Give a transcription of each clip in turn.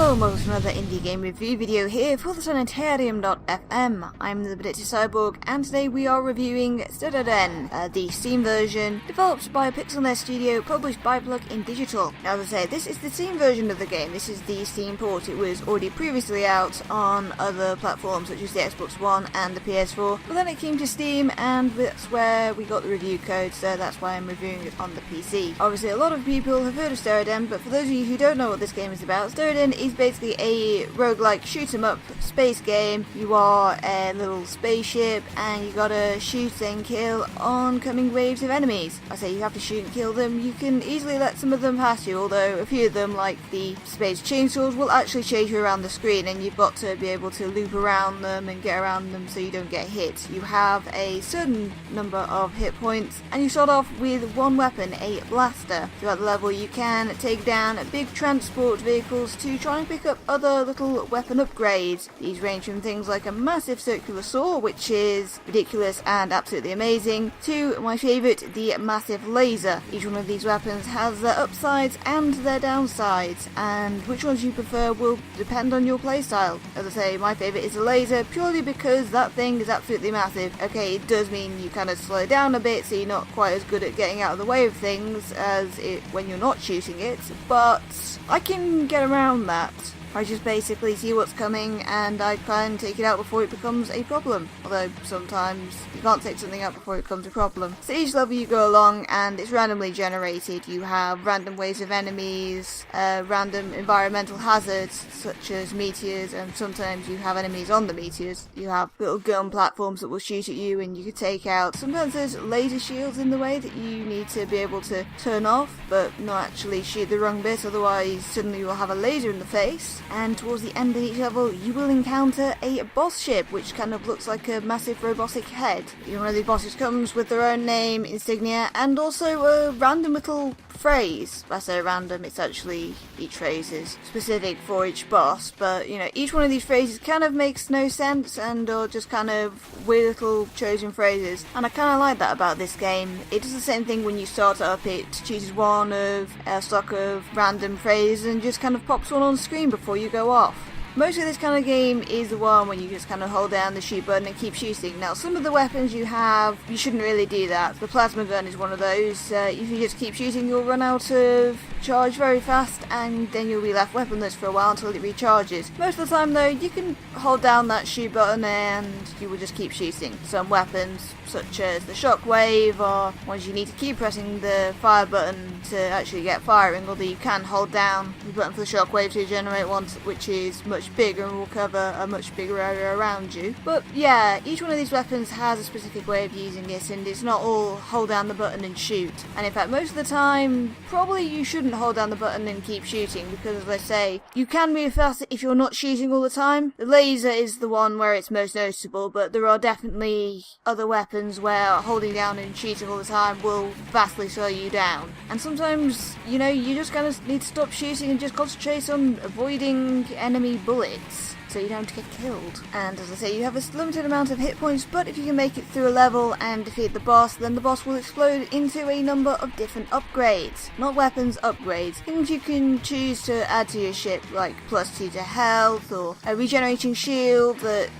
Hello and welcome to another indie game review video here for the Sanitarium.FM. I'm the predicted Cyborg, and today we are reviewing Steredenn, the Steam version, developed by PixelNet Studio, published by Plug-in Digital. Now, as I say, this is the Steam version of the game. This is the Steam port. It was already previously out on other platforms such as the Xbox One and the PS4, but then it came to Steam, and that's where we got the review code, so that's why I'm reviewing it on the PC. Obviously, a lot of people have heard of Steredenn, but for those of you who don't know what this game is about, Steredenn is basically a roguelike shoot-'em-up space game. You are a little spaceship and you gotta shoot and kill oncoming waves of enemies. I say you have to shoot and kill them. You can easily let some of them pass you, although a few of them, like the space chainsaws, will actually chase you around the screen, and you've got to be able to loop around them and get around them so you don't get hit. You have a certain number of hit points, and you start off with one weapon, a blaster. Throughout the level you can take down big transport vehicles to try and pick up other little weapon upgrades. These range from things like a massive circular saw, which is ridiculous and absolutely amazing, to my favourite, the massive laser. Each one of these weapons has their upsides and their downsides, and which ones you prefer will depend on your playstyle. As I say, my favourite is the laser, purely because that thing is absolutely massive. Okay, it does mean you kind of slow down a bit, so you're not quite as good at getting out of the way of things as when you're not shooting it, but I can get around that. I just basically see what's coming and I can take it out before it becomes a problem. Although sometimes you can't take something out before it becomes a problem. So each level you go along and it's randomly generated. You have random waves of enemies, random environmental hazards such as meteors, and sometimes you have enemies on the meteors. You have little gun platforms that will shoot at you and you can take out. Sometimes there's laser shields in the way that you need to be able to turn off but not actually shoot the wrong bit, otherwise suddenly you'll have a laser in the face. And towards the end of each level, you will encounter a boss ship, which kind of looks like a massive robotic head. Each one of these bosses comes with their own name, insignia, and also a random little phrase. I say random, it's actually each phrase is specific for each boss, but you know, each one of these phrases kind of makes no sense and are just kind of weird little chosen phrases, and I kind of like that about this game. It does the same thing when you start it up. It chooses one of a stock of random phrases and just kind of pops one on screen before you go off. Most of this kind of game is the one where you just kind of hold down the shoot button and keep shooting. Now, some of the weapons you have, you shouldn't really do that. The plasma gun is one of those. If you just keep shooting, you'll run out of charge very fast, and then you'll be left weaponless for a while until it recharges. Most of the time, though, you can hold down that shoot button and you will just keep shooting. Some weapons, such as the shockwave, are ones you need to keep pressing the fire button to actually get firing, although you can hold down the button for the shockwave to generate one which is much bigger and will cover a much bigger area around you. But yeah, each one of these weapons has a specific way of using it, and it's not all hold down the button and shoot. And in fact, most of the time, probably you shouldn't hold down the button and keep shooting, because as I say, you can move faster if you're not shooting all the time. The laser is the one where it's most noticeable, but there are definitely other weapons where holding down and shooting all the time will vastly slow you down. And sometimes, you know, you just kind of need to stop shooting and just concentrate on avoiding enemy bullets so you don't get killed. And as I say, you have a limited amount of hit points, but if you can make it through a level and defeat the boss, then the boss will explode into a number of different upgrades. Not weapons, upgrades. Things you can choose to add to your ship, like +2 to health, or a regenerating shield that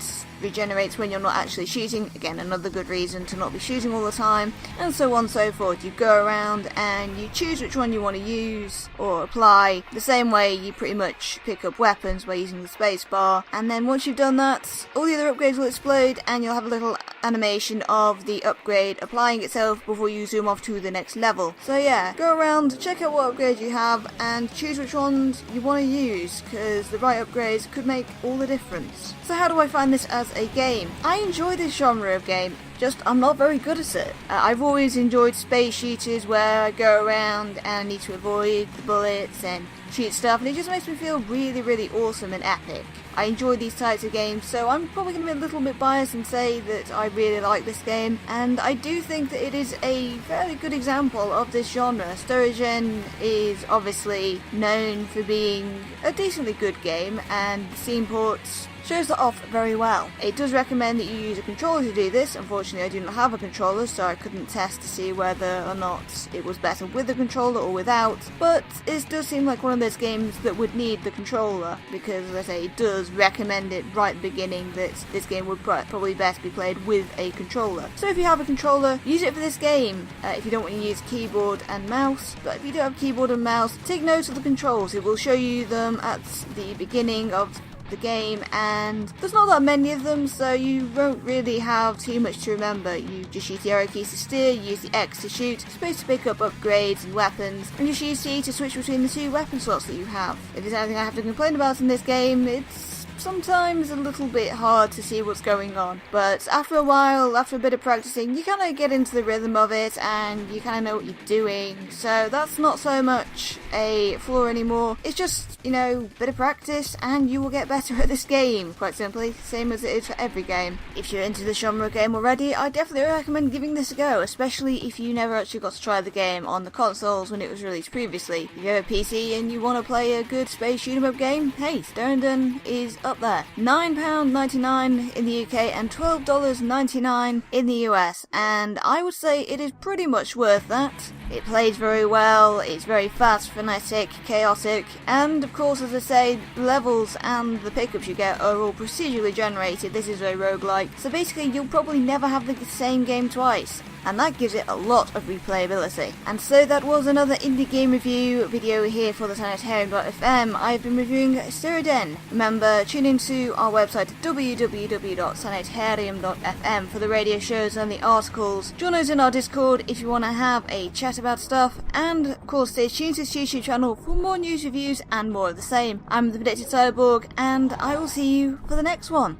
regenerates when you're not actually shooting. Again, another good reason to not be shooting all the time, and so on and so forth. You go around and you choose which one you want to use or apply. The same way you pretty much pick up weapons by using the space bar, and then once you've done that, all the other upgrades will explode and you'll have a little animation of the upgrade applying itself before you zoom off to the next level. So yeah, go around, check out what upgrades you have and choose which ones you want to use, because the right upgrades could make all the difference. So how do I find this as a game? I enjoy this genre of game, just I'm not very good at it. I've always enjoyed space shooters where I go around and I need to avoid the bullets and shoot stuff, and it just makes me feel really, really awesome and epic. I enjoy these types of games, so I'm probably going to be a little bit biased and say that I really like this game, and I do think that it is a fairly good example of this genre. Steredenn is obviously known for being a decently good game, and the Steam ports shows that off very well. It does recommend that you use a controller to do this. Unfortunately, I do not have a controller, so I couldn't test to see whether or not it was better with the controller or without, but it does seem like one of those games that would need the controller, because as I say, it does recommend it right at the beginning that this game would probably best be played with a controller. So if you have a controller, use it for this game. If you don't want to use keyboard and mouse, but if you don't have keyboard and mouse, take note of the controls. It will show you them at the beginning of the game, and there's not that many of them, so you won't really have too much to remember. You just use the arrow keys to steer, you use the X to shoot, space to pick up upgrades and weapons, and just use C to switch between the two weapon slots that you have. If there's anything I have to complain about in this game, it's sometimes a little bit hard to see what's going on, but after a while, after a bit of practicing, you kind of get into the rhythm of it and you kind of know what you're doing, so that's not so much a flaw anymore. It's just, you know, a bit of practice and you will get better at this game, quite simply, same as it is for every game. If you're into the genre game already, I definitely recommend giving this a go, especially if you never actually got to try the game on the consoles when it was released previously. If you have a PC and you want to play a good space shoot-'em-up game, hey, Steredenn is up there. £9.99 in the UK and $12.99 in the US, and I would say it is pretty much worth that. It plays very well, it's very fast, frenetic, chaotic, and of course, as I say, the levels and the pickups you get are all procedurally generated. This is a roguelike, so basically you'll probably never have the same game twice, and that gives it a lot of replayability. And so that was another indie game review video here for the Sanitarium.FM. I've been reviewing Steredenn. Remember, tune into our website www.sanitarium.fm for the radio shows and the articles. Join us in our Discord if you want to have a chat about stuff, and of course stay tuned to this YouTube channel for more news, reviews and more of the same. I'm the Predicted Cyborg, and I will see you for the next one.